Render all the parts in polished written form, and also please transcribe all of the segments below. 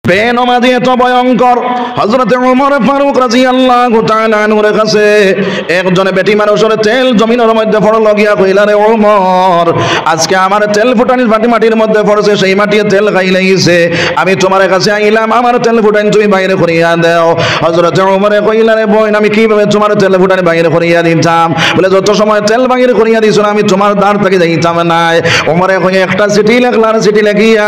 বেনমাজি এত ভয়ঙ্কর। হযরত ওমর ফারুক রাদিয়াল্লাহু তাআলা আনহুর কাছে একজনে বেটি মানুষের তেল জমিনের মধ্যে পড়ল গিয়া কইলা, রে ওমর, আজকে আমার তেল ফুটানির মাটির মধ্যে পড়ছে, সেই মাটিতে তেল খাইলাইছে, আমি তোমার কাছে আইলাম, আমার তেল ফুটানি তুমি বাইরে করিয়া দাও। হযরত ওমর কইলা, রে বোন, আমি কিভাবে তোমার তেল ফুটানি বাইরে করিয়া দিতাম? বলে, যত সময় তেল বাইরে করিয়া দিছ আমি তোমার দ্বার থেকে যাইতাম না। ওমরে কই, একটা চিঠি লেখলার, চিঠি লেখিয়া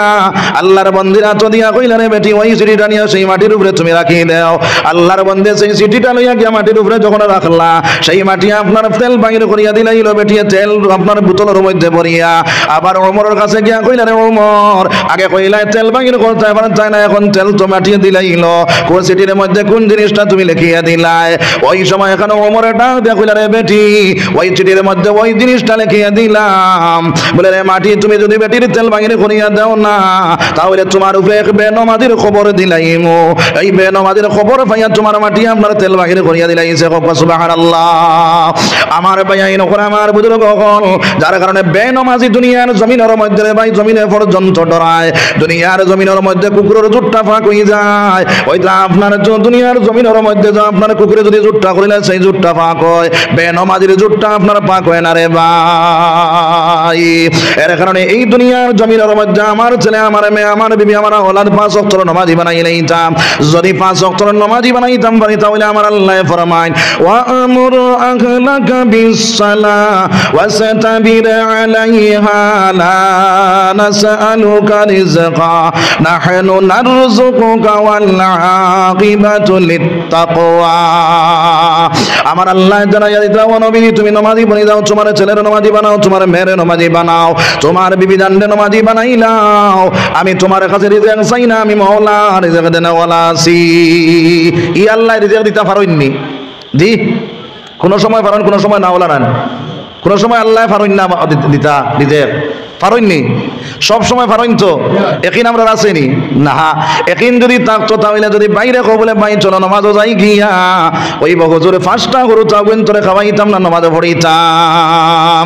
আল্লাহর বন্দির হাতে দিয়া কইলা, রে বেটি, ওই চিঠিটা নিয়ে সেই মাটির উপরে তুমি রাখি দাও। আল্লাহর বন্দে সেই চিঠিটা লইয়া গিয়া মাটির উপরে যখন রাখলা, সেই মাটি আপনার তেল বাইরে করিয়া দিলাইল। বেটিয়ে তেল আপনার বোতলের মধ্যে ভরিয়া আবার ওমরের কাছে গিয়া কইলা, রে ওমর, আগে কইলা তেল বাইরে করতে পারতাই না, এখন তেল তো মাটিয়ে দিলাইল, কোন চিঠির মধ্যে কোন জিনিসটা তুমি লিখিয়া দিলাই? ওই সময় এখানে ওমরের ডাক দিয়া কইলা, রে বেটি, ওই চিঠির মধ্যে ওই জিনিসটা লিখিয়া দিলাম। বলে, রে মাটি, তুমি যদি বেটির তেল বাইরে করিয়া দাও না, তাহলে তোমার উপরে এক বেনমাজির খবর দিলাইমু। এই বেনমাজির খবর পাইয়া তোমার মাটি আপনার তেল বাহিরে করিয়া দিলাইছে। সুবহানাল্লাহ। আমার ভাই নকরা, আমার বুজুর্গ হল, যার কারণে বেনমাজি দুনিয়ার জমিনের মধ্যে, ভাই জমিনে পর্যন্ত ডরায়। দুনিয়ার জমিনের মধ্যে কুকুরের জুটটা ফাঁক হয়ে যায়, ওইটা আপনার দুনিয়ার জমিনের মধ্যে আপনার কুকুরে যদি জুটটা করিলে সেই জুটটা ফাঁক হয়, বেনমাজির জুটটা আপনার ফাঁক হয় না রে ভাই। এর কারণে এই দুনিয়ার জমিনের মধ্যে আমার ছেলে, আমার মেয়ে, আমার বিবি, আমার ওলাদ 5 ওয়াক্ত নামাজি বানাই লইতাম। যদি 5 ওয়াক্ত নামাজি বানাইতাম পারি, তাহলে আমার আল্লাহ ফরমায়, ওয়া আমুর আহলাকা বিসসালাহ ওয়াসতাবির আলাইহা লা নাসআলুকা রিজকা নাহনু নারযুকুকা ওয়াল আকিবাতু লিত্তাকওয়া। আমার আল্লাহ জানাইয়া দিতা, ও নবী, তুমি নামাজি বানাই দাও, তোমার ছেলের নামাজি বানাও, তোমার মেয়ের নামাজি বানাও, তোমার বিবি জানলে নামাজি বানাইলাও। আমি তোমার কাছে রিজিক চাই না, আমি মওলা রিজিক দেনওয়ালা আছি। ই আল্লাহ রিজিক দিতে পারেননি জি, কোন সময় পারেন, কোন সময় নাওলা নেন, কোন সময় আল্লাহ পারেন না দিতা রিজিক পারেননি, সব সময় পারেন তো। একিন আমরা আসেনি না, একিন যদি থাকতো তাহলে যদি বাইরে কো বলে, ভাই চলো নামাজও যাই গিয়া ওই বগজুরে 5টা গরু চাগুন তোরে খাওয়াইতাম না, নামাজে পড়িতাম।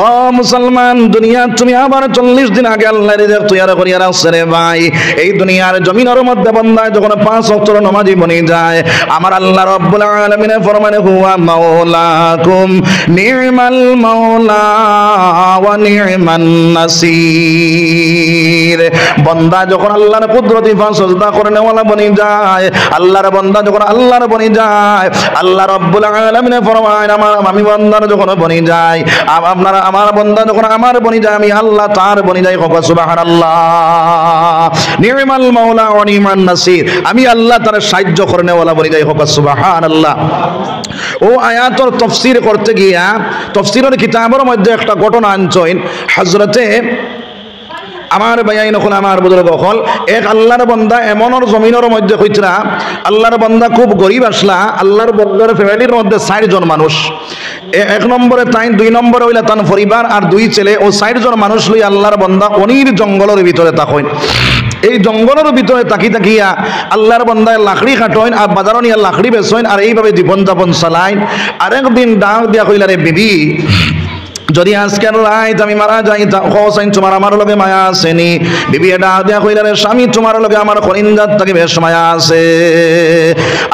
ও মুসলমান, দুনিয়া তুমি আবার 40 দিন আগে আল্লাহ রিজিক তৈরি করিয়া রাখছে রে ভাই। এই দুনিয়ার জমিনের মধ্যে বান্দা যখন 5 ওয়াক্ত নামাজি বনি যায়, আমার আল্লাহ রাব্বুল আলামিন ফরমানে, হুয়া মাওলাকুম নি'মাল মাওলা ওয়া নি'মান নাসির। বান্দা যখন আল্লাহর কুদরতি সাজদা করে নেওয়ালা বনি যায়, আল্লাহর বান্দা যখন আল্লাহর বনি যায়, আল্লাহ রাব্বুল আলামিন ফরমায়, আমি বান্দার যখন বনি যায়, আপনারা আমার বান্দা যখন আমার বনি যায়, আমি আল্লাহ তার বনি যাই। সুবহানাল্লাহ। নি'মাল মাওলা ওয়া নি'মান নাসির, আমি আল্লাহ তার সাহায্য করে নেওয়ালা বনি যাই। সুবহানাল্লাহ। ও আয়াতর তাফসীর করতে গিয়া তাফসীরের কিতাবের মধ্যে একটা ঘটনা আনছেন হযরতে আমার ভাইয়াই নকল, আমার বুজুর্গ হল, এক আল্লাহর বান্দা এমনর জমিনের মধ্যে কইতরা, আল্লাহর বান্দা খুব গরিব আসলা। আল্লাহর বান্দার ফ্যামিলির মধ্যে 4 জন মানুষ, 1 নম্বরে তাই, 2 নম্বরে হইলা তার পরিবার আর 2 ছেলে, ও 4 জন মানুষ লই আল্লাহর বান্দা অনির জঙ্গলের ভিতরে থাকেন। এই জঙ্গলের ভিতরে তাকি তাকিয়া আল্লাহর বান্দায় লাকড়ি কাটেন আর বাজারও নিয়ে লাকড়ি বেচেন আর এইভাবে জীবনযাপন চালাইন। আরেকদিন ডাক দিয়া কইলা, রে বিবি, যদি আজকের রাত আমি মারা যাই, হোসাইন তোমার আমার লগে মায়া আসেনি? বিবি এটা দেয়া কইলা, রে স্বামী, তোমার লগে আমার কলিজাত থেকে বেশ মায়া আছে।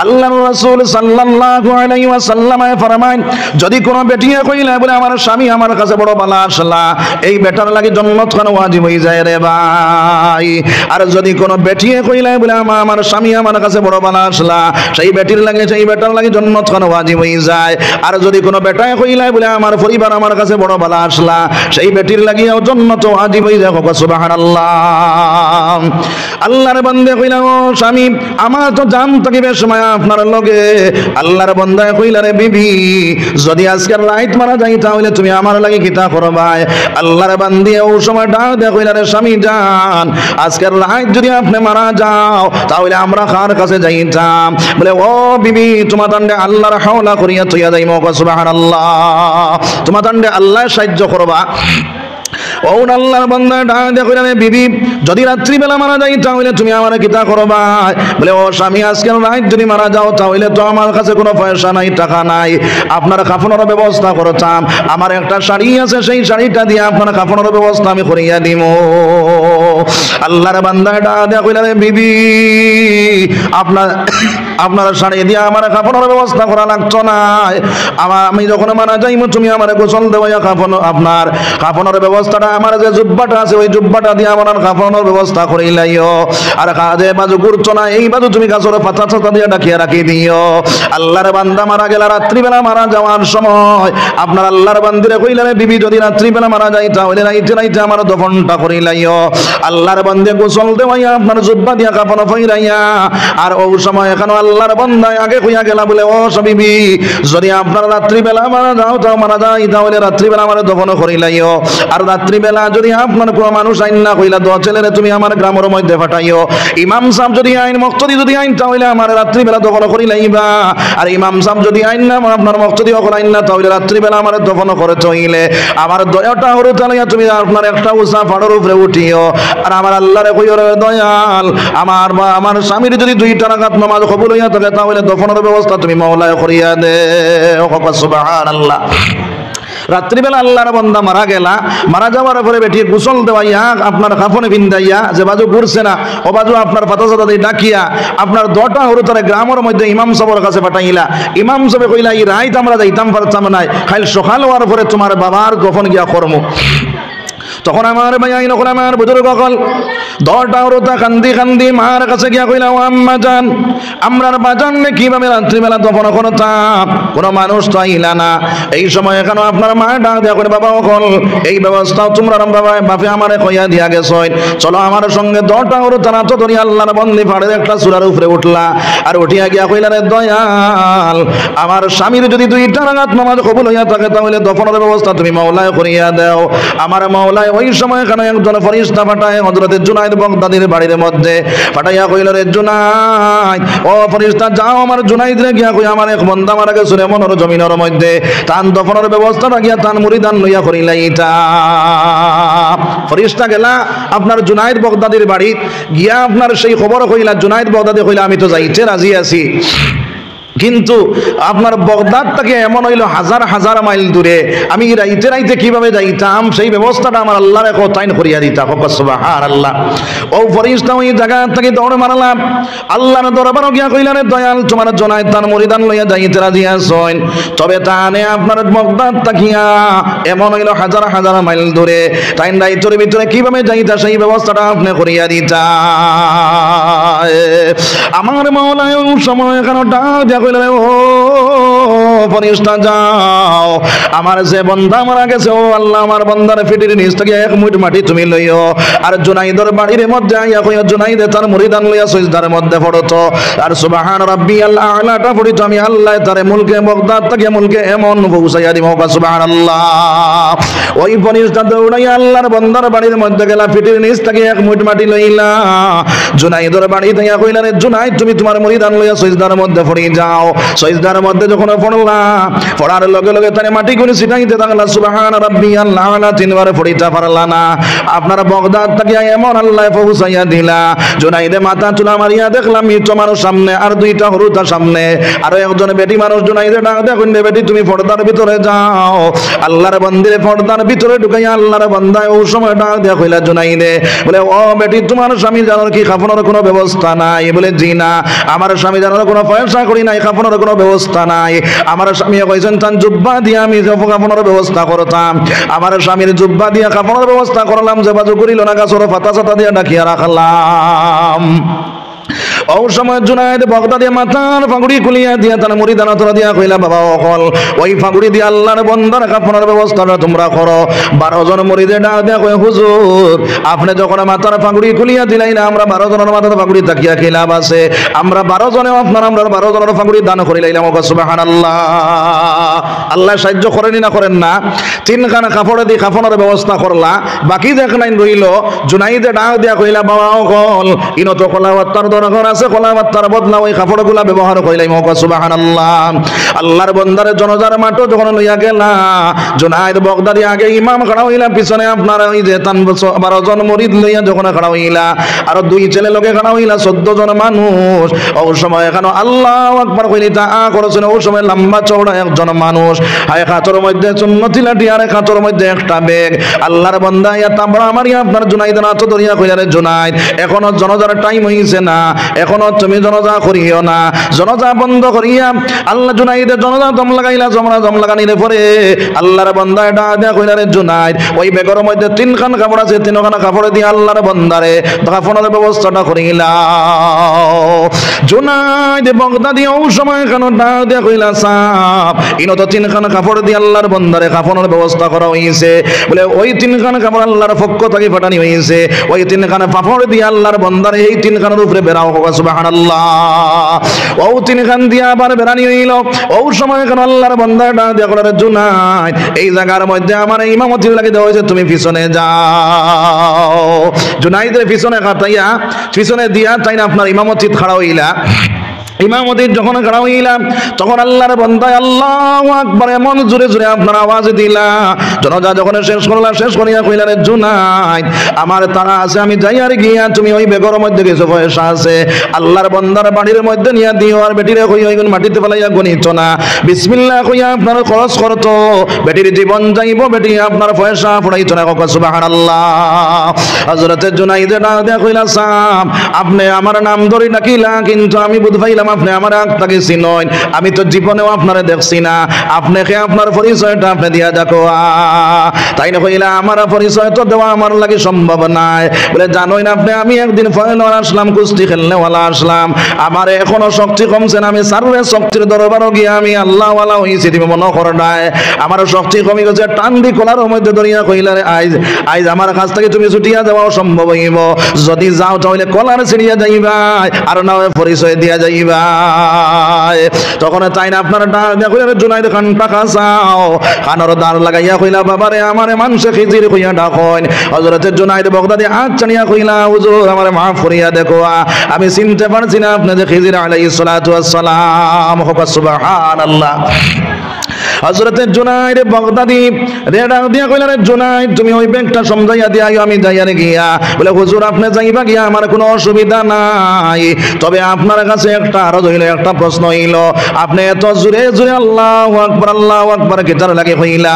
আল্লাহর রাসূল সাল্লাল্লাহু আলাইহি ওয়াসাল্লাম ফরমায়, যদি কোনো বেটিয়ে কইলা বলে আমার স্বামী আমার কাছে বড় ভালো আসলা, এই বেটার লাগি জান্নাত খান ওয়াজিব হয়ে যায় রে ভাই। আর যদি কোনো বেটিয়ে কইলা বলে আমার স্বামী আমার কাছে বড় ভালো আসলা, সেই বেটির লাগে, সেই বেটার লাগি জান্নাত খান ওয়াজিব হয়ে যায়। আর যদি কোনো বেটায় কইলা বলে আমার পরিবার আমার কাছে বড় ভালো আসলা, সেই বেটির লাগিয়াও জান্নাত ওয়াজিব হয়ে যায়। সুবহানাল্লাহ। আল্লাহর বান্দা কইলা, ও স্বামী, আমার তো জান থেকে বেশ মায়া আপনার লগে। আল্লাহর বান্দা কইলা, রে বিবি, যদি আজকের রাত মারা যাই তাহলে তুমি আমার লাগি কিতা করবাই? আল্লাহর বান্দি ও সময় ডাক দেয়া কইলা, রে স্বামী জান, আজকের রাত যদি আপনি মারা যাও তাহলে আমরা কার কাছে যাইতাম? বলে, ও বিবি, তোমার দান্ডে আল্লাহর হাওলা করিয়া তৈয়া যাইমো। সুবহানাল্লাহ। তোমার দান্ডে আল্লাহ সাহায্য করবা। ও আল্লাহর বান্দা ডাক দিয়া কইলেন বিবি যদি রাত্রি বেলা মারা যাই তাহলে তুমি আমারে কিতা করবা বলে ও স্বামী আজকে রাত যদি মারা যাও তাহলে তো আমার কাছে কোনো পয়সা নাই টাকা নাই আপনার কাফনের ব্যবস্থা করতাম আমার একটা শাড়ি আছে সেই শাড়িটা দিয়ে আপনার কাফনের ব্যবস্থা আমি করিয়া দিব আল্লাহর বান্দা ডাক দিয়া কইলেন বিবি আপনার শাড়ি দিয়ে আমার কাফনের ব্যবস্থা করা লাগতো না আমি যখন মারা যাইমু তুমি আমারে গোসল দেওয়া আপনার কাফনের ব্যবস্থাটা আমার যে জুব্বাটা আছে ওই জুব্বাটা দিয়ে আমার কাফনের ব্যবস্থা করিলাইও আর কাজে বাজু করছো না এই বাজু তুমি গাছরে পাতা ছাতা দিয়ে ডাকিয়া রাখি দিও আল্লাহর বান্দা মারা গেল রাত্রিবেলা মারা যাওয়ার সময় আপনার আল্লাহর বান্দিরে কইলেন বিবি যদি রাত্রিবেলা মারা যাই তাহলে রাইতে আমার দফনটা করিলাইও আল্লাহর বান্দে গোসল দেওয়াইয়া আপনার জুব্বা দিয়া কাফন ফইরাইয়া আর ওই সময় এখন আল্লাহর বান্দা আগে কইয়া গেলা বলে ও বিবি যদি আপনার রাত্রিবেলা মারা যাও তাও মারা যাই তাহলে রাত্রিবেলা আমার দফন করিলাইও আর রাত্রিবেলা যদি আপনার কোনো মানুষ আইন না কইলা দোয়া ছেলেরে তুমি আমার গ্রামের মধ্যে পাঠাইও ইমাম সাহেব যদি আইন মুক্তদি যদি আইন তাহলে আমার রাত্রিবেলা দফন করিলাইবা আর ইমাম সাহেব যদি আইন না আপনার মুক্তদি অকল আইন না তাহলে রাত্রিবেলা আমার দফন করে চইলে আমার দয়াটা হরু তালাইয়া তুমি আপনার একটা উসা ফাড়ের উপরে উঠিও আর আমার আল্লাহরে কইও রে দয়াল আমার স্বামীর যদি 2 রাকাত নামাজ কবুল হইয়া থাকে তাহলে দফনের ব্যবস্থা তুমি মাওলায় করিয়া দে সুবহানাল্লাহ রাত্রিবেলা আল্লাহর বান্দা মারা গেলা মারা যাওয়ার পরে বেটি গোসল দেওয়াইয়া আপনার কাফনে বিন্দাইয়া যে বাজু ঘুরছে না ও বাজু আপনার পাতা সাদা দিয়ে ডাকিয়া আপনার দটা হরু তারে গ্রামের মধ্যে ইমাম সাহেবের কাছে পাঠাইলা ইমাম সাহেব কইলা এই রাইত আমরা যাইতাম পারতাম না খাইল সকাল হওয়ার পরে তোমার বাবার গোপন গিয়া কর্ম তখন আমার ভাই আইন ওখানে আমার বুজুর্গ কল দরটা ওরতা কান্দি কান্দি মার কাছে গিয়া কইলা ও আম্মা জান আমরার বাজান নে কিভাবে রাত্রিবেলা দফন করতাম কোনো মানুষ তো আইলা না এই সময় এখানে আপনার মা ডাক দিয়া করে বাবা কল এই ব্যবস্থা তোমরা বাবা বাপে আমারে কইয়া দিয়া গেছই চলো আমার সঙ্গে দরটা ওরতা না তো ধরি আল্লাহর বন্দি ফাড়ে একটা চূড়ার উপরে উঠলা আর উঠিয়া গিয়া কইলা রে দয়াল আমার স্বামীর যদি 2 রাকাত নামাজ কবুল হইয়া থাকে তাহলে দফনের ব্যবস্থা তুমি মাওলায় করিয়া দাও আমার মাওলায় ওই সময় এখানে একজন ফেরেশতা পাঠায় হযরত জুনাইদ বাগদাদির বাড়ির মধ্যে পাঠাইয়া কইল রে জুনাইদ ও ফেরেশতা যাও আমার জুনাইদ রে গিয়া কই আমার এক বান্দা মারা গেছে এমন জমিনের মধ্যে তান দফনের ব্যবস্থাটা গিয়া তান মুরিদান লইয়া করিলাইতা ফেরেশতা গেলা আপনার জুনাইদ বাগদাদির বাড়ি গিয়া আপনার সেই খবর কইলা জুনাইদ বাগদাদি কইলা আমি তো যাইতে রাজি আছি কিন্তু আপনার বাগদাদ থেকে এমন হইল হাজার হাজার মাইল দূরে আমি রাইতে রাইতে কিভাবে যাইতাম সেই ব্যবস্থাটা আমার আল্লাহর কথাইন করিয়া দিতা সুবহানাল্লাহ ও ফেরেশতা ওই জায়গা থেকে দৌড় মারলাম আল্লাহর দরবারে গিয়া কইলেন দয়াল তোমার জনায়েত তার মুরিদান লইয়া যাইতে রাজি আছেন তবে তানে আপনার বাগদাদ তাকিয়া এমন হইল হাজার হাজার মাইল দূরে তাই রাইতের ভিতরে কিভাবে যাইতা সেই ব্যবস্থাটা আপনি করিয়া দিতা আমার মাওলা ওই সময় কেন ডাক দিয়া কইলেন ও ফেরেশতা যাও আমার যে বান্দা মারা গেছে ও আল্লাহ আমার বান্দার পেটের নিচ থেকে এক মুঠ মাটি তুমি লইও আর জুনাইদের বাড়ির মধ্যে আইয়া কইয়া জুনাইদে তার মুরিদান লইয়া সিজদার মধ্যে পড়তো আর সুবহান রাব্বিয়াল আ'লাটা পড়িতো আমি আল্লাহ তারে মুলকে বাগদাদ থেকে মুলকে এমন পৌঁছাইয়া দিব সুবহানাল্লাহ ওই ফেরেশতা দৌড়াইয়া আল্লাহর বান্দার বাড়ির মধ্যে গেলা পেটের নিচ থেকে এক মুঠ মাটি লইলা জুনাইদের বাড়িতে আইয়া কইলা রে জুনাইদ তুমি তোমার মুরিদান লইয়া সিজদার মধ্যে পড়ি যাও সিজদার মধ্যে যখন পড়লা পড়ার লগে লগে তারে মাটি গুলি ছিটাইতে থাকলা সুবহান রাব্বিয়াল আ'লা 3 বার পড়িতে পারলা না আপনার বাগদাদ থেকে এমন আল্লাহ পৌঁছাইয়া দিলা জুনাইদে মাথা চুলা মারিয়া দেখলাম মৃত মানুষ সামনে আর 2টা হরুতা সামনে আর একজন বেটি মানুষ জুনাইদে ডাক দেয়া কইলে বেটি তুমি পর্দার ভিতরে যাও আল্লাহর বান্দিরে পর্দার ভিতরে ঢুকাইয়া আল্লাহর বান্দায় ওই সময় ডাক দেয়া কইলা জুনাইদে বলে ও বেটি তোমার স্বামী জানার কি কাফনের কোনো ব্যবস্থা নাই বলে জি না আমার স্বামী জানার কোনো পয়সা করি নাই কাফনের কোনো ব্যবস্থা নাই আমার স্বামী কইছেন তান জুব্বা দিয়া আমি কাফনের ব্যবস্থা করতাম আমার স্বামীর জুব্বা দিয়া কাফনের ব্যবস্থা করলাম যে বাজু করিল না গাছর পাতা ছাতা দিয়া ডাকিয়া রাখলাম ও সময় জুনাইদ বাগদাদে মাথার ফাগুড়ি খুলিয়া দিয়া তার মুরিদান তোরা দিয়া কইলা বাবা অকল ওই ফাগুড়ি দিয়া আল্লাহর বান্দার কাফনের ব্যবস্থাটা তোমরা করো 12 জন মুরিদে ডাক দিয়া কই হুজুর আপনি যখন মাথার ফাগুড়ি খুলিয়া দিলাই না আমরা 12 জনের মাথার ফাগুড়ি তাকিয়া কি লাভ আছে আমরা 12 জনে আপনার আমরা 12 জনের ফাগুড়ি দান করে লাইলাম সুবহানাল্লাহ আল্লাহ সাহায্য করেন না করেন না 3 খানা কাপড় দিয়ে কাফনের ব্যবস্থা করলা বাকি যে লাইন রইল জুনাইদে ডাক দিয়া কইলা বাবা অকল ইনো তো কলা তার দরকার আছে কলাপাতার বদলা ওই কাপড়গুলা ব্যবহার কইলাই মক সুবহানাল্লাহ। আল্লাহর বন্দারে জনজার মাঠও যখন লইয়া গেলা জুনায়েদ বাগদাদি আগে ইমাম খাড়া হইলা, পিছনে আপনার ওই যে 12 জন মুরিদ লইয়া যখন খাড়া হইলা, আর 2 ছেলে লোকে খাড়া হইলা 14 জন মানুষ। ওই সময় এখানে আল্লাহু আকবার কইলি তা করেছেন। ওই সময় লম্বা চওড়া একজন মানুষ, হায় খাতর মধ্যে সুন্নতি লাঠি আর খাতর মধ্যে একটা ব্যাগ। আল্লাহর বান্দা ইয়া তারপর আমারই আপনার জুনাইদ না তো দরিয়া কইলা রে জুনাইদ, এখনো জনজার টাইম হইছে না, এখনো তুমি জনজা করিও না। জনজা বন্ধ করিয়া আল্লাহ জুনাইদের জনজা দম লাগাইলা, দম লাগানিলে পরে আল্লাহর বান্দা এটা দেয়া কইলা রে জুনাইদ, ওই বেগর মধ্যে 3খান কাপড় আছে, 3খান কাপড় দিয়ে আল্লাহর বান্দারে কাফনের ব্যবস্থাটা করিলা। জুনাইদ বাগদাদি ওই সময় কেন ডাক দেয়া কইলা সাপ, ইনো তো 3খান কাপড় দিয়ে আল্লাহর বান্দারে কাফনের ব্যবস্থা করা হইছে। বলে ওই 3খান কাপড় আল্লাহর পক্ষ থেকে পাঠানি হইছে, ওই 3খান কাপড় দিয়ে আল্লাহর বান্দারে এই 3খানের উপরে বেরাও হোক সুবহানাল্লাহ। ও 3খান দিয়া আবার বেরানি হইল। ওই সময় কেন আল্লাহর বান্দা ডাক দেয়া কইলা রে জুনাইদ, এই জায়গার মধ্যে আমার ইমামতি লাগি দেওয়া হয়েছে, তুমি পিছনে যাও। জুনাইদের পিছনে কাটাইয়া পিছনে দিয়া তাই না আপনার ইমামতি খাড়া হইলা। ইমামতির যখন খাড়া হইলাম তখন আল্লাহর বান্দা আল্লাহু আকবার এমন জোরে জোরে আপনার আওয়াজ দিলা। জনজা যখন শেষ করলা, শেষ করিয়া কইলা রে জুনাইদ, আমার তারা আছে, আমি যাই আর গিয়া তুমি ওই বেগর মধ্যে কিছু পয়সা আছে আল্লাহর বান্দার বাড়ির মধ্যে নিয়া দিও, আর বেটিরে কই ওইগুন মাটিতে ফেলাইয়া গণিত না, বিসমিল্লাহ কইয়া আপনার খরচ করতো, বেটির জীবন যাইব, বেটি আপনার পয়সা পড়াইতো না। সুবহানাল্লাহ। হযরতে জুনাইদ ডাক দেয়া কইলা সাম, আপনি আমার নাম ধরে ডাকিলা, কিন্তু আমি বুঝ পাইলাম আপনি আমার আত্মাকে চিনেন, আমি তো জীবনেও আপনারে দেখছি না, আপনাকে আপনার পরিচয়টা আপনি দিয়া দেখো। তাই না কইলা আমার পরিচয় তো দেওয়া আমার লাগে সম্ভব নাই। বলে জানোই না আপনি, আমি একদিন ফয়নওয়ার আসলাম, কুস্তি খেলনেওয়ালা আসলাম, আমার এখনো শক্তি কমছে না, আমি সার্ভে শক্তির দরবারও গিয়ে আমি আল্লাহওয়ালা হইছি, তুমি মনে করো নাই আমার শক্তি কমে গেছে। টান দি কলার মধ্যে ধরিয়া কইলা রে আইজ আমার কাছ থেকে তুমি ছুটিয়া যাওয়া সম্ভব হইব, যদি যাও তাহলে কলার ছিড়িয়া যাইবা, আর না পরিচয় দিয়া যাইবা। তখন তাই না আপনার ডাক দিয়া কইলা জুনাইদ খান টাকা চাও, খানোর দাঁড় লাগাইয়া কইলা বাবারে আমারে মানুষে খিজির কইয়া ডাকন। হযরতে জুনাইদ বাগদাদি হাত চানিয়া কইলা হুজুর আমারে মাফ করিয়া দেখো, আমি চিনতে পারছি না আপনি যে খিজির আলাইহিস সালাতু ওয়াস সালাম। সুবহানাল্লাহ। হযরতে জুনাইদ বাগদাদি রেডা দিয়া কইলা রে জুনাইদ, তুমি ওই ব্যাগটা সমঝাইয়া দিয়া আমি যাইয়ারে গিয়া। বলে হুজুর আপনি যাইবা গিয়া আমার কোনো অসুবিধা নাই, তবে আপনার কাছে একটা আরজ হইল, একটা প্রশ্ন হইল, আপনি এত জোরে জোরে আল্লাহু আকবার কেতার লাগে কইলা।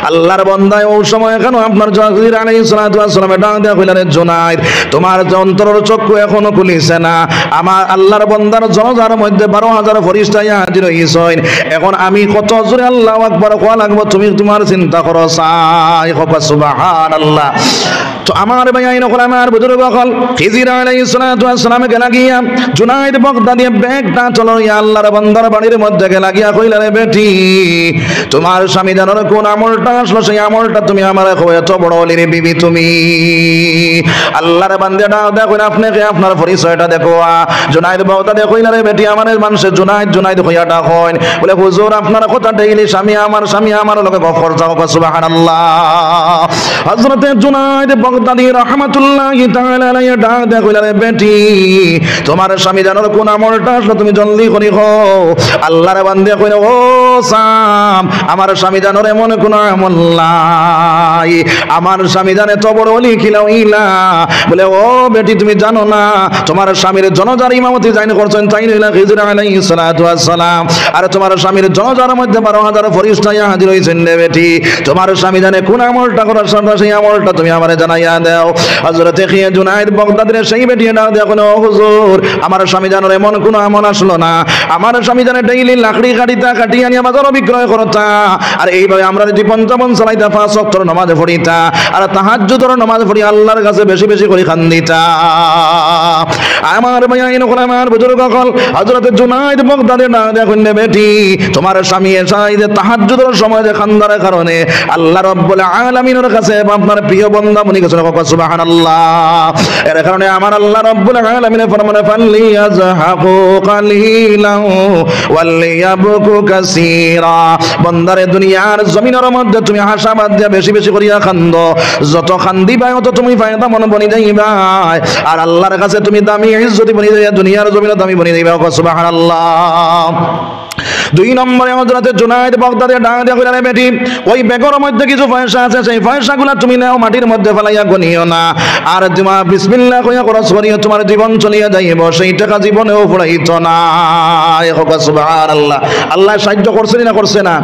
আল্লাহর বান্দা ওই সময় কেন আপনার খিজির আলাইহিস সালাতু ওয়াস সালাম ডাক দিয়া কইলা রে জুনাইদ, তোমার অন্তরের চক্ষু এখনো খুলিছে না, আমার আল্লাহর বান্দার জনজার মধ্যে 12,000 ফেরেশতা হাজির হইছেন, এখন আমি কত জোরে আল্লাহু আকবার কোয়া লাগবো তুমি তোমার চিন্তা করো। সাই সুবহানাল্লাহ। তো আমার ভাই নকল আমার বুজুর্গ হল খিজির আলাইহিস সালাতু ওয়াস সালাম গেলা গিয়া জুনাইদ বাগদাদি ব্যাগটা চলো আল্লাহর বান্দার বাড়ির মধ্যে গেলা গিয়া কইলা রে বেটি, তোমার স্বামী জানার কোন আমলটা আসলো, সেই আমলটা তুমি আমার এত বড় অলির বিবি তুমি। আল্লাহর বান্দাটা দেখো আপনাকে আপনার পরিচয়টা দেখো। জুনাইদ বাগদাদি কইলা রে বেটি, আমার মানুষে জুনাইদ জুনাইদ কইয়া ডাকন। বলে হুজুর আপনার কথা ডেইলি স্বামী আমার লগে গফর যাও। সুবহানাল্লাহ। হযরতে জুনাইদ বাগদাদি রাহমাতুল্লাহি তাআলা আলাইহি ডাক দেয়া কইলা রে বেটি, তোমার স্বামী জানার কোন আমলটা আসলো তুমি জলদি করি হও। আল্লাহর বান্দা কইলো ও সাম, আমার স্বামী জানার এমন কোন আমল নাই, আমার স্বামী জানে তো বড় ওলি খিলাইলা। বলে ও বেটি তুমি জানো না তোমার স্বামীর জনজার ইমামতি জাইন করছেন তাই নইলা খিজির আলাইহিস সালাতু ওয়াস সালাম, আর তোমার স্বামীর জনজার মধ্যে 12,000 ফেরেশতা হাজির হইছেন রে বেটি, তোমার স্বামী জানে কোন আমলটা করার সাথে সেই আমলটা তুমি আমারে জানাইয়া দাও। হযরতে জুনাইদ বাগদাদির সেই বেটি ডাক দেয়া কইলো হুজুর আমার স্বামী জানার এমন কোন আমল আসলো না, আমার স্বামী জানে ডেইলি লাকড়ি কাটিয়া নিয়ে বাজার বিক্রয় করতা, আর এইভাবে আমরা যদি পঞ্চমন চালাইতা 5 ওয়াক্ত নামাজ পড়িতা, আর তাহাজ্জুদের নামাজ পড়ি আল্লাহর কাছে বেশি বেশি করে খান্দিতা। আমার ভাই নকল আমার বুজুর্গ হল হযরতে জুনাইদ বাগদাদি ডাক দেয়া কইলে বেটি, তোমার স্বামী এসাই যে তাহাজ্জুদের সময় যে খান্দার কারণে আল্লাহ রাব্বুল আলামিনের কাছে আপনার প্রিয় বান্দা মনে কিছু সুবহানাল্লাহ। এর কারণে আমার আল্লাহ রাব্বুল আলামিন ফরমান ফালিয়াযহাকু কালিলান ওয়ালিয়াবকু কাসীরা। বান্দারে দুনিয়ার জমিনের মধ্যে তুমি হাসাবাদ দিয়া বেশি বেশি করিয়া কান্দো, যত কান্দিবা তত তুমি ফায়দা মন বনি যাইবা, আর আল্লাহর কাছে তুমি দামি ইজ্জত বনি যাইবা, দুনিয়ার জমিনে দামি বনি যাইবা। সুবহানাল্লাহ। 2 নম্বরে হযরত জুনায়েদ বাগদাদী ডাক দিয়া কইলেন, বেটি ওই ব্যাগের মধ্যে কিছু পয়সা আছে, সেই পয়সাগুলো তুমি নাও, মাটির মধ্যে ফেলাইয়া গনিও না, আর তুমি বিসমিল্লাহ কইয়া খরচ করিয়া তোমার জীবন চলিয়া যাইব, সেই টাকা জীবনেও ফুরাইতো না। সুবহানাল্লাহ। আল্লাহ সাহায্য করছেন না করছে না?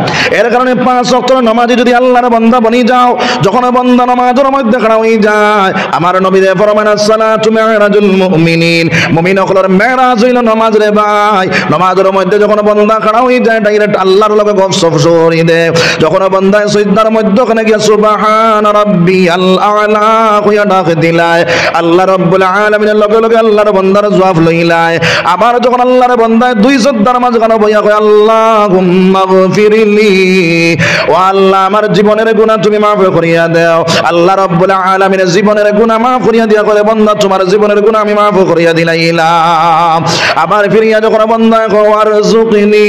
এর কারণে 5 ওয়াক্তের নামাজি যদি আল্লাহর বান্দা বনি যাও, যখন বান্দা নামাজের মধ্যে খাড়া হয়ে যায়, আমার নবী দে ফরমান আসসালাতু মিরাজুল মুমিনিন, মুমিন হলোর মেরাজ হইল নামাজ রে ভাই। নামাজের মধ্যে যখন বান্দা খাড়া হয়ে যায়, ডাইরেক্ট আল্লাহর লগে গপসপ শুরু দেয়। যখন বান্দা সিজদার মধ্যে ওখানে গিয়ে সুবহান রাব্বিয়াল আ'লা কইয়া ডাক দিলায়, আল্লাহ রাব্বুল আলামিনের লগে লগে আল্লাহর বান্দার জবাব লইলায়। আবার যখন আল্লাহর বান্দা 2 সিজদার মাঝখানে বইয়া কয় আল্লাহুম্মা গফিরলি, ও আল্লাহ আমার জীবনের গুনাহ তুমি মাফ করিয়া দাও, আল্লাহ রাব্বুল আলামিনের জীবনের গুনাহ মাফ করিয়া দিয়া করে বান্দা তোমার জীবনের গুনাহ আমি মাফ করিয়া দিলাইলাম। আবার ফিরিয়া যখন বান্দা কয় ওয়ারযুকনি,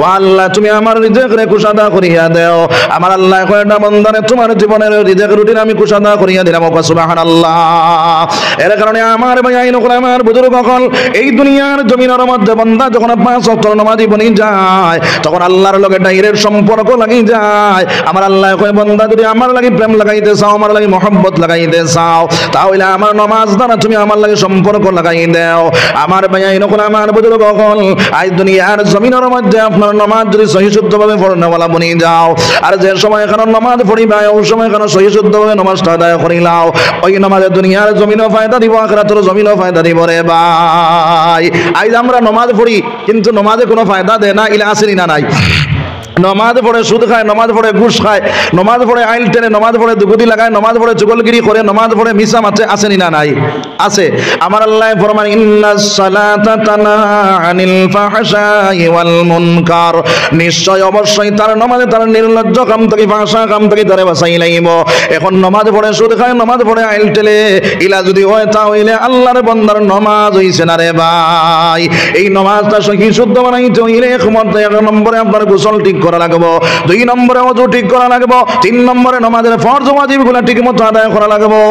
ও আল্লাহ তুমি আমার রিজিকরে কুশাদা করিয়া দাও, আমার আল্লাহ কয়টা বান্দারে তোমার জীবনের রিজিক রুটিন আমি কুশাদা করিয়া দিলাম। সুবহানাল্লাহ। এর কারণে আমার ভাই আইন করে আমার বুজুর্গ হল, এই দুনিয়ার জমিনের মধ্যে বান্দা যখন 5 ওয়াক্ত নামাজি বনি যায়, তখন আল্লাহর লগে ডাইরেক্ট সম্পর্ক লাগি যায়। আমার আল্লাহ কয় বান্দা যদি আমার লাগি প্রেম লাগাইতে চাও, আমার লাগি মহব্বত লাগাইতে চাও, তাহলে আমার নামাজ দ্বারা তুমি আমার লাগি সম্পর্ক লাগাই দাও। আমার ভাই আইন করে আমার বুজুর্গ হল, আজ দুনিয়ার জমিনের মধ্যে আপনার নামাজ যদি সহি শুদ্ধভাবে পড়নেওয়ালা বনি যাও, আর যে সময় এখানে নামাজ পড়িবা ওই সময় এখানে সহি শুদ্ধভাবে নামাজটা আদায় করিলাও, ওই নামাজে দুনিয়ার জমিনও ফায়দা দিব, আখিরাতের জমিনও ফায়দা দিব রে ভাই। আজ আমরা নামাজ পড়ি কিন্তু নামাজে কোনো ফায়দা দেয় না, ইলা আসেনি না নাই? নমাজ পড়ে সুদ খায়, নমাজ পড়ে ঘুষ খায়, নমাজ পড়ে আইল টেনে, নমাজ পড়ে দুগুদি লাগায়, নমাজ পড়ে চুগলগিরি করে, নমাজ পড়ে মিছা মাছে, আসেনি না নাই? আছে। আমার আল্লাহ ফরমান ইন্নাস সালাতা তানহা আনিল ফাহশাই ওয়াল মুনকার, নিশ্চয় অবশ্যই তার নামাজে তার নির্লজ্জ কাম থেকে, ফাহশা কাম থেকে তারে বাঁচাই লাইব। এখন নমাজ পড়ে সুদ খায়, নমাজ পড়ে আইল টেলে, ইলা যদি হয় তাহলে আল্লাহর বান্দার নমাজ হইছে না রে ভাই। এই নমাজটা সহি শুদ্ধ বানাইতে হইলে 1 নম্বরে আপনার গোসল ঠিক করা লাগবে, 2 নম্বরে ওযু ঠিক করা লাগবে, 3 নম্বরে নামাজের ফরজ ওয়াজিবগুলো ঠিকমতো আদায় করা লাগবে।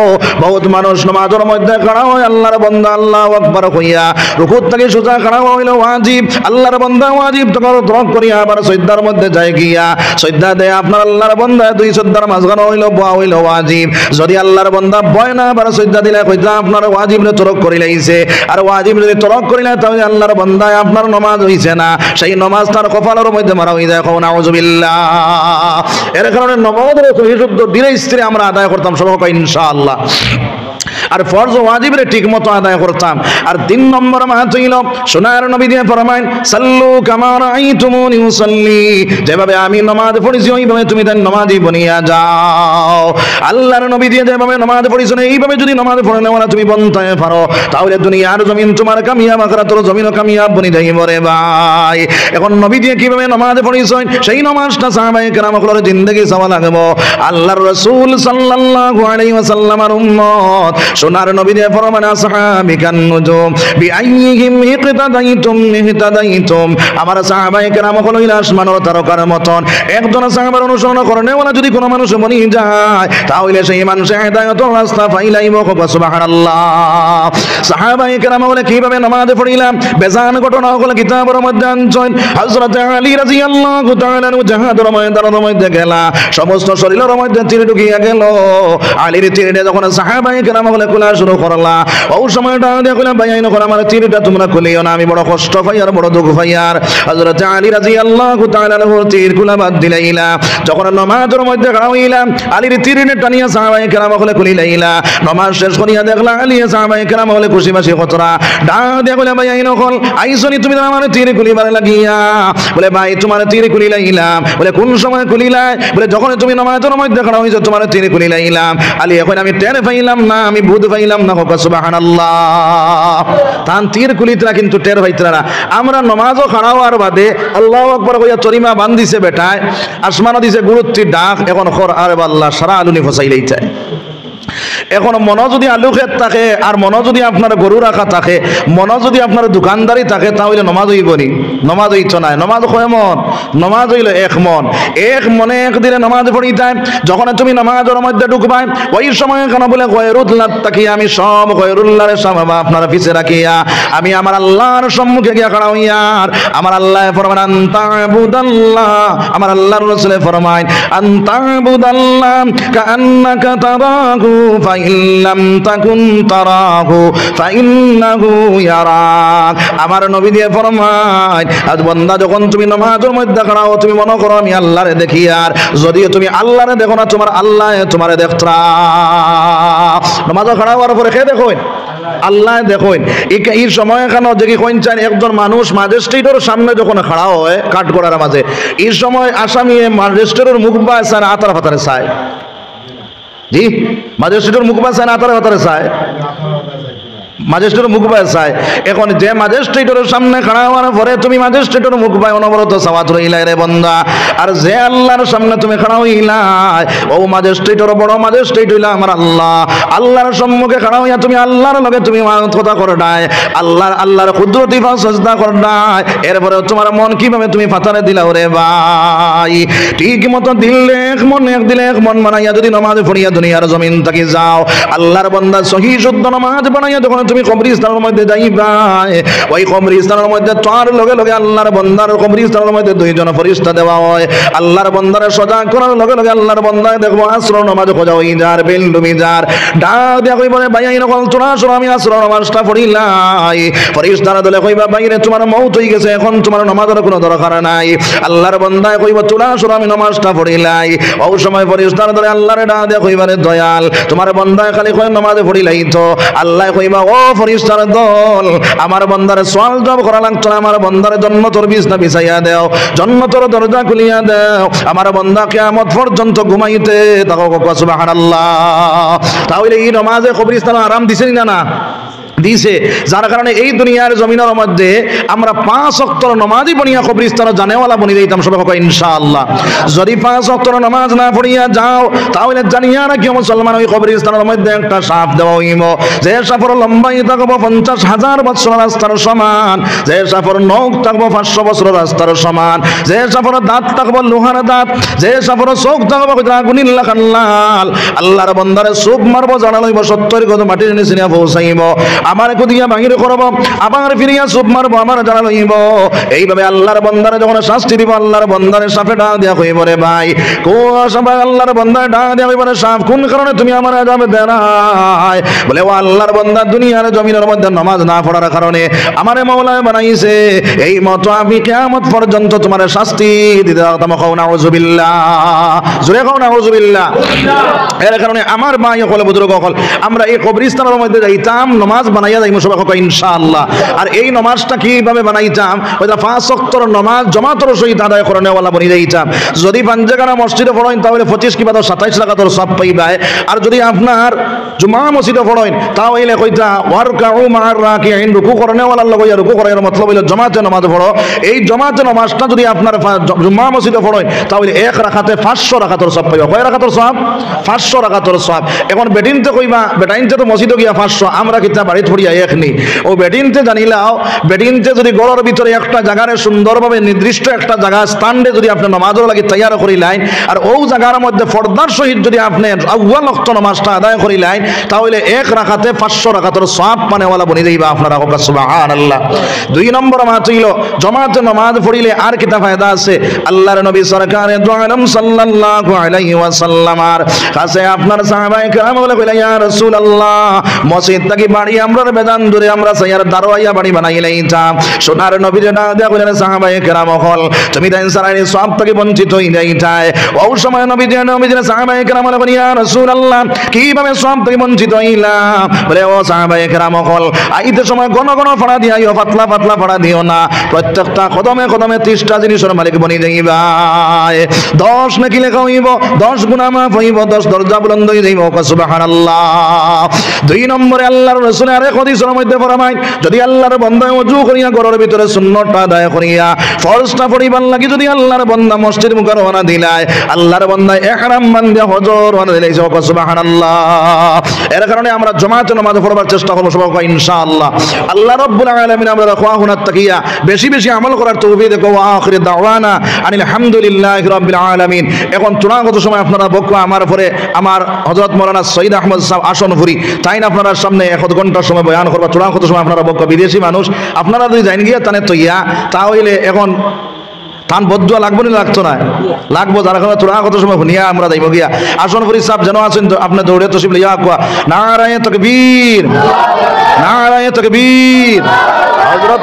বহুত মানুষ নামাজের মধ্যে খাড়া হয় আল্লাহর বান্দা আল্লাহু আকবার কইয়া রুকু থেকে সোজা খাড়া হইল ওয়াজিব, আল্লাহর বান্দা ওয়াজিব তো তরক করিয়া আবার সিজদার মধ্যে যায় গিয়া সিজদা দেয়। আপনার আল্লাহর বান্দা 2 সিজদার মাঝখানে হইল বয়া হইল ওয়াজিব। যদি আল্লাহর বান্দা বয় না আবার সিজদা দিলে কইতা আপনার ওয়াজিব নে তরক করিলাইছে, আর ওয়াজিব যদি তরক করিলা তাহলে আল্লাহর বান্দা আপনার নামাজ হইছে না, সেই নামাজ তার কপালের মধ্যে মারা হই যায়। নাউযুবিল্লাহ। এর কারণে নামাজের সহি শুদ্ধ ধীরে স্থিরে আমরা আদায় করতাম সবাই ইনশাআল্লাহ, আর ফরজ ওয়াজিবরে ঠিকমতো আদায় করতাম। আর 3 নম্বর মাহাত হইল সোনার নবী দিয়ে ফরমাইন সাল্লু কামা রাআইতুমুনি উসাল্লি, যেভাবে আমি নামাজ পড়িছি ওইভাবে তুমি তার নামাজি বনিয়া যাও। আল্লাহর নবী দিয়ে যেভাবে নামাজ পড়িছো এইভাবে যদি নামাজ পড়ে নেওয়া তুমি বনতে পারো, তাহলে দুনিয়ার জমিন তোমার কামিয়াব, আখিরাতের জমিনও কামিয়াব বনি যাইব রে ভাই। এখন নবী দিয়ে কিভাবে নামাজ পড়িছো সেই নামাজটা সাহাবায়ে কেরামগুলোর জিন্দেগি চাওয়া লাগবে। আল্লাহর রাসূল সাল্লাল্লাহু আলাইহি ওয়াসাল্লামের উম্মত সোনার নবী দিয়ে ফরমান আসহাবিকান নুজুম বিআইয়িহিম ইহতাদাইতুম, আমার সাহাবায়ে কেরাম হলো আসমানের তারকার মতন। একজন সাহাবার অনুসরণ করেনেওয়ালা যদি কোনো মানুষ বনি যায় তাহলে সেই মানুষ হেদায়েতের রাস্তা পাইলাইব। সুবহানাল্লাহ। সাহাবায়ে কেরাম বলে কিভাবে নামাজ পড়িলাম, বেজান ঘটনা হলো কিতাবের মধ্যে আনছেন। হযরত আলী রাদিয়াল্লাহু তাআলা জাহাদের ময়দানের মধ্যে গেলা, সমস্ত শরীরের মধ্যে তীর ঢুকিয়া গেল। আলীর তীরে যখন সাহাবায়ে কেরাম বলে খোলা শুরু করলা, ওই সময়টা দেখলাম ভাই আইন করে আমার তীরটা তোমরা খুলিও না, আমি বড় কষ্ট পাই আর বড় দুঃখ পাই। আর হযরত আলী রাদিয়াল্লাহু তাআলা তীর খুলা বাদ দিলাইলা, যখন নামাজের মধ্যে খাড়া হইলাম আলীর তীরে টানিয়া সাহাবায়ে কেরাম বলে খুলিলাইলা। নামাজ শেষ করিয়া দেখলা আলী সাহাবায়ে কেরাম বলে খুশি বাসি কতরা ডাক দিয়া কইলা ভাই আইন কল আইছনি তুমি আমার তীর খুলিবার লাগিয়া। বলে ভাই তোমার তীর খুলিলাইলাম। বলে কোন সময় খুলিলাই? বলে যখন তুমি নামাজের মধ্যে খাড়া হইছো তোমার তীর খুলিলাইলাম। আলী এখন আমি টের পাইলাম না, আমি বুঝ পাইলাম না। সুবহানাল্লাহ। তান তীর কুলিতরা কিন্তু টের পাইতরা না। আমরা নামাজও খাড়া হওয়ার বাদে আল্লাহু আকবার কইয়া চরিমা বান্ধিছে বেটায়, আসমানও দিছে গুরুত্বের ডাক, এখন খর আর আল্লাহ সারা আলুনি ফসাইলেই চায়। এখন মনে যদি আলু ক্ষেত থাকে আর মনে যদি আপনার গরু রাখা থাকে, মনে যদি আপনার দোকানদারি থাকে, তাহলে নমাজ হইব নি? নমাজ হইতো না। নমাজ কয় মন? নমাজ হইল 1 মন। 1 মনে একদিনে নমাজ পড়িতাম। যখন তুমি নমাজের মধ্যে ঢুকবাই, ওই সময় কেন বলে গয়রুল্লাহ তাকিয়া, আমি সব গয়রুল্লাহর সামনে আপনার পিছে রাখিয়া আমি আমার আল্লাহর সম্মুখে গিয়া খাড়া হইয়া, আমার আল্লাহ ফরমান আনতাবুদাল্লাহ, আমার আল্লাহর রাসূল ফরমায় আনতাবুদাল্লাহ কাআন্নাকা তারাহু ফাইল্লাম তাকুন তারাহু ফাইন্নাহু ইয়ারাক। আমার নবী দিয়ে ফরমায়, আজ বান্দা যখন তুমি নামাজের মধ্যে খাড়া হও, তুমি মনে করো আমি আল্লাহরে দেখি, আর যদিও তুমি আল্লাহরে দেখো না, তোমার আল্লাহ তোমারে দেখতরা। নামাজে খাড়া হওয়ার পরে কে দেখো? আল্লাহ দেখুন। এই সময় কেন দেখি কোন চান একজন মানুষ ম্যাজিস্ট্রেটের সামনে যখন খাড়া হয় কাঠ করার মাঝে, এই সময় আসামি ম্যাজিস্ট্রেটের মুখ বা চায় আতার ফাতারে চায়। জি, ম্যাজিস্ট্রেটের মুখ বা চায় আতার ফাতারে চায়, ম্যাজিস্ট্রেটের মুখ বাই চায়। এখন যে ম্যাজিস্ট্রেটের সামনে খাড়া হওয়ার পরে তুমি ম্যাজিস্ট্রেটের মুখ বাই অনবরত সাওয়াত রইলাই রে বন্দা, আর যে আল্লাহর সামনে তুমি খাড়া হইলাই, ও ম্যাজিস্ট্রেটের বড় ম্যাজিস্ট্রেট হইলা আমার আল্লাহ। আল্লাহর সম্মুখে খাড়া হইয়া তুমি আল্লাহর লগে তুমি কথা করে নাই, আল্লাহর কুদরতি বা সাজদা করে নাই, এরপরে তোমার মন কিভাবে তুমি ফাতারে দিলাও রে ভাই? ঠিক মতো দিলে 1 মন, 1 দিলে 1 মন বানাইয়া যদি নামাজ পড়িয়া দুনিয়ার জমিন থেকে যাও, আল্লাহর বান্দা সহি শুদ্ধ নামাজ বানাইয়া যখন তুমি কবরস্থানের মধ্যে যাইবা, ওই কবরস্থানের মধ্যে তার লগে লগে আল্লাহর বান্দার কবরস্থানের মধ্যে 2 জন ফেরেশতা দেওয়া হয়। আল্লাহর বান্দারে সজা করার লগে লগে আল্লাহর বান্দায় দেখবো আসর নামাজ খোঁজা হই যার বেল ডুবি যার ডাক দিয়া কইবা ভাই আইন কল তোরা আসর আমি আসর নামাজটা পড়িলাই। ফেরেশতারা দলে কইবা বাইরে তোমার মওত হই গেছে, এখন তোমার নামাজের কোনো দরকার নাই। আল্লাহর বান্দায় কইবা তোরা আসর আমি নামাজটা পড়িলাই। ওই সময় ফেরেশতারা দলে আল্লাহরে ডাক দিয়া কইবা রে দয়াল, তোমার বান্দায় খালি কই নামাজ পড়িলাই তো। আল্লাহ কইবা ও ফেরেশতার দল, আমার বান্দারে সওয়াল জবাব করা লাগতো না, আমার বান্দারে জান্নাতের বিছনা বিছাইয়া দাও, জান্নাতের দরজা খুলিয়া দাও, আমার বান্দা কিয়ামত পর্যন্ত ঘুমাইতে থাকো। সুবহানাল্লাহ। তাহলে এই নামাজে কবরস্থানে আরাম দিছেন না? দিছে। যার কারণে এই দুনিয়ার জমিনের মধ্যে আমরা 5 ওয়াক্ত নামাজই পড়িয়া কবরস্থানে জানেওয়ালা বনি দিতাম সবাই হোক ইনশাআল্লাহ। যদি 5 ওয়াক্ত নামাজ না পড়িয়া যাও, তাহলে জানিয়া রাখি মুসলমান, ওই কবরস্থানের মধ্যে একটা সাপ দেওয়া হইব, যে সাপের লম্বাই থাকবো 50,000 বছর রাস্তার সমান, যে সাপের নখ থাকবো 500 বছর রাস্তার সমান, যে সাপের দাঁত থাকবো লোহার দাঁত, যে সাপের চোখ থাকবো আগুনের লাখান লাল। আল্লাহর বান্দারে চোখ মারবো, জানা লইব 70 গজ মাটির নিচে নিয়ে পৌঁছাইব, আমার কুদিয়া বাহির করব, আবার ফিরিয়া চুপ মারবো, আমার জানা লইব। এইভাবে আল্লাহর বান্দারে যখন শাস্তি দিব, আল্লাহর বান্দারে সাপে ডাক দিয়া কইব রে ভাই কো সবাই, আল্লাহর বান্দারে ডাক দিয়া কইব রে সাপ কোন কারণে তুমি আমার আযাবে দেনাই? বলে ও আল্লাহর বান্দা দুনিয়ার জমিনের মধ্যে নামাজ না পড়ার কারণে আমারে মাওলা বানাইছে, এই মত আমি কিয়ামত পর্যন্ত তোমার শাস্তি দিতে থাকতাম। কও নাউযুবিল্লাহ, জোরে কও নাউযুবিল্লাহ। এর কারণে আমার ভাই হল বুজুর্গ হল, আমরা এই কবরস্থানের মধ্যে যাইতাম, নামাজ বানাইয়া যাইমু সবাই হোক ইনশাআল্লাহ। আর এই নামাজটা কিভাবে বানাইতাম? ওইটা 5 ওয়াক্তের নামাজ জামাতের সহিত আদায় করে নেওয়ালা বনি যাইতাম। যদি পাঞ্জাগানা মসজিদে পড়েন তাহলে 25 কিংবা 27 রাকাতের সব পাইবাই। আর যদি আপনার জুমা মসজিদে পড়েন তাহলে কইতা ওয়ারকাউ মা'আর রাকিঈন, রুকু করে নেওয়ালা লগইয়া রুকু করার মতলব হলো জামাতে নামাজ পড়ো। এই জামাতে নামাজটা যদি আপনার জুমা মসজিদে পড়েন তাহলে 1 রাকাতে 500 রাকাতের সব পাইবা। কয় রাকাতের সব? 500 রাকাতের সব। এখন বেটিনতে কইবা বেটাইনতে তো মসজিদে গিয়া 500, আমরা কিতা বাড়ি থড়িয়া একনি। ও বেটিনতে জানিলাও, বেটিনতে যদি গড়ের ভিতরে একটা জায়গারে সুন্দরভাবে নির্দিষ্ট একটা জায়গা স্থানে যদি আপনি নামাজের লাগি তৈয়ার করিলেন, আর ও জায়গার মধ্যে ফরদার সহিত যদি আপনি আউয়াল ওয়াক্ত নামাজটা আদায় করিলেন, তাহলে 1 রাকাতে 500 রাকাতের সওয়াব মানেওয়ালা বনি যাইবা আপনারা। হোক সুবহানাল্লাহ। 2 নম্বর মাত হইল জামাতে নামাজ পড়িলে আর কিতা ফায়দা আছে? আল্লাহর নবী সরকারে দু আলম সাল্লাল্লাহু আলাইহি ওয়াসাল্লামের কাছে আপনার সাহাবায়ে কেরাম বলে কইলা ইয়া রাসূলুল্লাহ, মসজিদ থেকে বাড়ি আমরা বেদান দূরে আমরা সাইয়ার দারওয়াইয়া বাড়ি বানাইলাইতাম। সোনার নবীর ডাক দিয়া কইলেন সাহাবায়ে কেরাম হল, তুমি দেন সারাই সব থেকে বঞ্চিত হই যাইতায়। ওই সময় নবীজি সাহাবায়ে কেরাম বলে ইয়া রাসূলুল্লাহ, কিভাবে সব থেকে বঞ্চিত হইলাম? বলে ও সাহাবায়ে কেরাম হল, আইতে সময় ঘন ঘন ফাড়া দিও, পাতলা পাতলা ফাড়া দিও না, প্রত্যেকটা কদমে কদমে 30টা জিনিসের মালিক বনি যাইবা। 10 নাকি লেখা হইব, 10 গুনাহ মাফ হইব, 10 দরজা বুলন্দ হই যাইব। সুবহানাল্লাহ। 2 নম্বরে আল্লাহর রাসূল আরেক হাদিসের মধ্যে ফরমায় যদি আল্লাহর বান্দা ওযু করিয়া ঘরের ভিতরে সুন্নতটা আদায় করিয়া ফরজটা পড়িবার লাগি যদি আল্লাহর বান্দা মসজিদ মুখে রওনা দিলায় আল্লাহর বান্দা ইহরাম বান্ধা হজর রওনা দিলে সুবহানাল্লাহ। এর কারণে আমরা জামাতে নামাজ পড়বার চেষ্টা করব সবাই ইনশাআল্লাহ। আল্লাহ রাব্বুল আলামিন আমরা রাখওয়াহুনা তাকিয়া বেশি বেশি আমল করার তৌফিক দেন। ওয়া আখির দাওয়ানা আনিল হামদুলিল্লাহি রাব্বিল আলামিন। এখন চূড়ান্ত সময় আপনারা বক্তব্য আমার পরে আমার হযরত মাওলানা সৈয়দ আহমদ সাহেব আসনপুরি তাই না আপনারা সামনে 1 ঘন্টা সময় বয়ান করবা। চূড়ান্ত সময় আপনারা বক্তব্য বিদেশি মানুষ আপনারা যদি যাইন গিয়া তানে তো ইয়া তাহলে এখন থান বদুয়া লাগবো না লাগতো না লাগবো যারা এখন তোরা কত সময় শুনিয়া আমরা যাইব গিয়া আসনপুরি সাহেব যেন আছেন তো আপনার দৌড়ে তশরিফ লইয়া কোয়া নারায়ে তাকবীর নারায়ে তাকবীর। হযরত